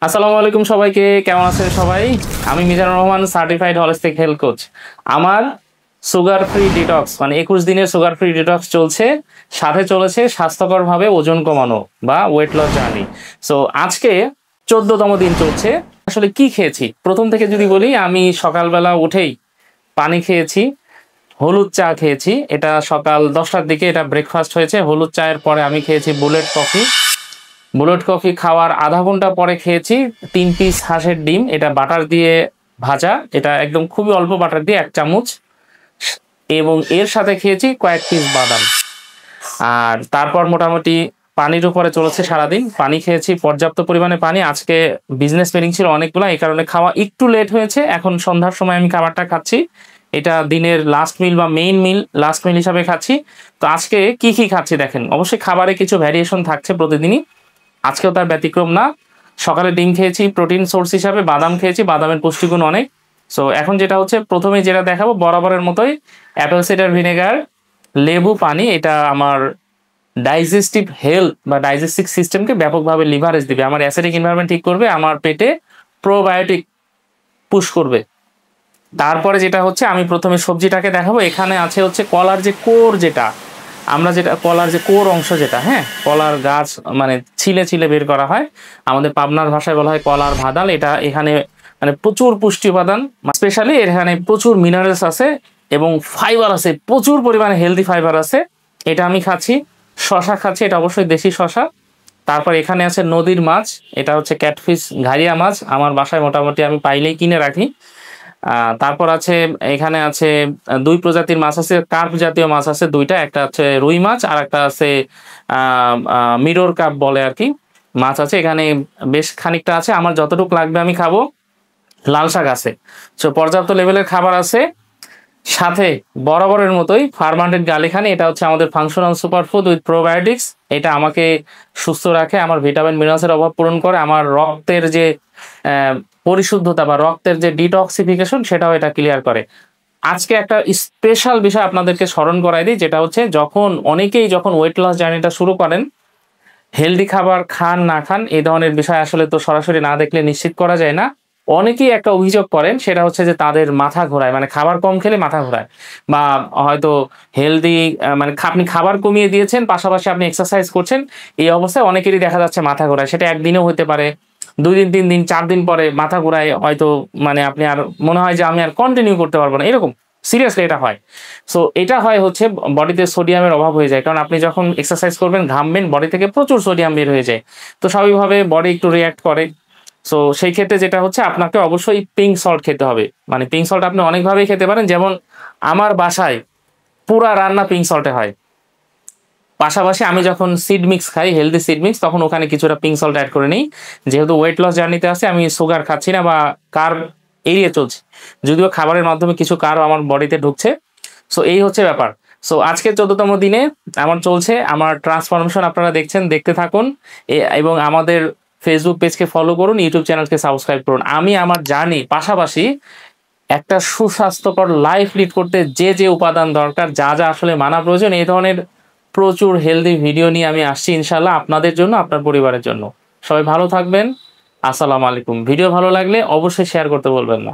আসসালামু আলাইকুম সবাইকে, কেমন আছেন সবাই? আমি Mizanur Rahman, certified holistic health coach. আমার সুগার ফ্রি ডিটক্স মানে 21 দিনের সুগার ফ্রি ডিটক্স চলছে, সাথে চলেছে স্বাস্থ্যকরভাবে ওজন কমানো বা ওয়েট লস জার্নি। সো আজকে 14তম দিন চলছে। আসলে কি খেয়েছি প্রথম থেকে যদি বলি, আমি সকালবেলা উঠেই পানি খেয়েছি, হলুদ চা খেয়েছি, এটা সকাল 10টার দিকে এটা ব্রেকফাস্ট হয়েছে। হলুদ চায়ের পরে আমি খেয়েছি বুলেট কফি। বুলেট কফি খাওয়ার আধা ঘন্টা পরে খেয়েছি 3 পিস হাঁসের ডিম, এটা বাটার দিয়ে ভাজা, এটা একদম খুবই অল্প বাটার দিয়ে 1 চামচ, এবং এর সাথে খেয়েছি কয়েক পিস বাদাম। আর তারপর মোটামুটি পানির উপরে চলেছে সারাদিন, পানি খেয়েছি পর্যাপ্ত পরিমাণে পানি। আজকে বিজনেস মিটিং ছিল অনেকগুলো, এই কারণে খাওয়া একটু লেট হয়েছে। এখন সন্ধ্যার সময় আমি খাবারটা খাচ্ছি, এটা দিনের লাস্ট মিল বা মেইন মিল, লাস্ট মিল হিসাবে খাচ্ছি। তো আজকে কি কি খাচ্ছি দেখেন, অবশ্যই খাবারে কিছু ভ্যারিয়েশন থাকছে প্রতিদিনই, আজকেও তার ব্যতিক্রম না। সকালে ডিম খেয়েছি প্রোটিন সোর্স হিসাবে, বাদাম খেয়েছি, বাদামের পুষ্টিগুণ অনেক। সো এখন যেটা হচ্ছে, প্রথমে যেটা দেখাবো বরাবরের মতোই অ্যাপেল সিডার ভিনেগার, লেবু পানি। এটা আমার ডাইজেস্টিভ হেলথ বা ডাইজেস্টিভ সিস্টেমকে ব্যাপকভাবে লিভারেজ দিবে, আমার অ্যাসিডিক এনভায়রনমেন্ট ঠিক করবে, আমার পেটে প্রোবায়োটিক পুশ করবে। তারপরে যেটা হচ্ছে, আমি প্রথমে সবজিটাকে দেখাবো। এখানে আছে হচ্ছে কলার যে কোর, যেটা আমরা যেটা কলার যে কোর অংশ, যেটা হ্যাঁ কলার গাছ মানে ছিলে ছিলে বের করা হয়, আমাদের পাবনার ভাষায় বলা হয় কলার ভাদাল। এটা এখানে মানে প্রচুর পুষ্টি উপাদান, স্পেশালি এখানে প্রচুর মিনারেলস আছে এবং ফাইবার আছে, প্রচুর পরিমাণে হেলদি ফাইবার আছে। এটা আমি খাচ্ছি। শশা খাচ্ছি, এটা অবশ্যই দেশি শশা। তারপর এখানে আছে নদীর মাছ, এটা হচ্ছে ক্যাটফিশ, ঘারিয়া মাছ, আমার বাসায় মোটামুটি আমি পাইলেই কিনে রাখি। তারপর আছে এখানে আছে 2 প্রজাতির মাছ আছে, কার্প জাতীয় মাছ আছে দুইটা, একটা হচ্ছে রুই মাছ আর একটা আছে মিরর কাপ বলে আর কি মাছ আছে। এখানে বেশ খানিকটা আছে, আমার যতটুকু লাগবে আমি খাবো। লাল শাক আছে। সো পর্যাপ্ত লেভেলের খাবার আছে। সাথে বরাবরের মতোই ফার্মান্টেড গালিখানি, এটা হচ্ছে আমাদের ফাংশনাল সুপারফুড উইথ প্রোবায়োটিক্স। এটা আমাকে সুস্থ রাখে, আমার ভিটামিন মিনারেলসের অভাব পূরণ করে, আমার রক্তের যে পরিশুদ্ধতা বা রক্তের যে ডিটক্সিফিকেশন সেটাও এটা ক্লিয়ার করে। আজকে একটা স্পেশাল বিষয় আপনাদেরকে স্মরণ করাই দিই, যেটা হচ্ছে যখন ওয়েট লস জার্নিটা শুরু করেন, হেলদি খাবার খান না খান এই ধরনের বিষয় আসলে তো সরাসরি না দেখলে নিশ্চিত করা যায় না। অনেকেই একটা অভিযোগ করেন, সেটা হচ্ছে যে তাদের মাথা ঘোরায়, মানে খাবার কম খেলে মাথা ঘোরায়, বা হয়তো হেলদি মানে আপনি খাবার কমিয়ে দিয়েছেন পাশাপাশি আপনি এক্সারসাইজ করছেন, এই অবস্থায় অনেকেরই দেখা যাচ্ছে মাথা ঘোরায়। সেটা একদিনেও হতে পারে, 2 দিন 3 দিন 4 দিন পরে মাথা ঘোরায়, হয়তো মানে আপনি আর মনে হয় যে আমি আর কন্টিনিউ করতে পারবো না, এরকম সিরিয়াসলি এটা হয়। সো এটা হয় হচ্ছে বডিতে সোডিয়ামের অভাব হয়ে যায়, কারণ আপনি যখন এক্সারসাইজ করবেন ঘামবেন, বডি থেকে প্রচুর সোডিয়াম বের হয়ে যায়, তো স্বাভাবিকভাবে বডি একটু রিয়াক্ট করে। সো সেই ক্ষেত্রে যেটা হচ্ছে, আপনাকে অবশ্যই পিঙ্ক সল্ট খেতে হবে। মানে পিঙ্ক সল্ট আপনি অনেকভাবেই খেতে পারেন, যেমন আমার বাসায় পুরা রান্না পিঙ্ক সল্টে হয়। পাশাপাশি আমি যখন সিড মিক্স খাই, হেলদি সিড মিক্স, তখন ওখানে কিছুটা পিঙ্ক সল্ট অ্যাড করে নিই। যেহেতু ওয়েট লস জার্নিতে আছে, আমি সুগার খাচ্ছি না বা কার্ব এড়িয়ে চলছি, যদিও খাবারের মাধ্যমে কিছু কার্ব আমার বডিতে ঢুকছে। সো এই হচ্ছে ব্যাপার। সো আজকে 14তম দিনে আমার চলছে আমার ট্রান্সফরমেশন, আপনারা দেখছেন, দেখতে থাকুন। এবং আমাদের ফেসবুক পেজকে ফলো করুন, ইউটিউব চ্যানেলকে সাবস্ক্রাইব করুন। আমি আমার জার্নি পাশাপাশি একটা সুস্বাস্থ্যকর লাইফ লিড করতে যে যে উপাদান দরকার, যা যা আসলে মানা প্রয়োজন, এই ধরনের প্রচুর হেলদি ভিডিও নিয়ে আমি আসছি ইনশাল্লাহ, আপনাদের জন্য, আপনার পরিবারের জন্য। সবাই ভালো থাকবেন। আসসালামু আলাইকুম। ভিডিও ভালো লাগলে অবশ্যই শেয়ার করতে বলবেন না।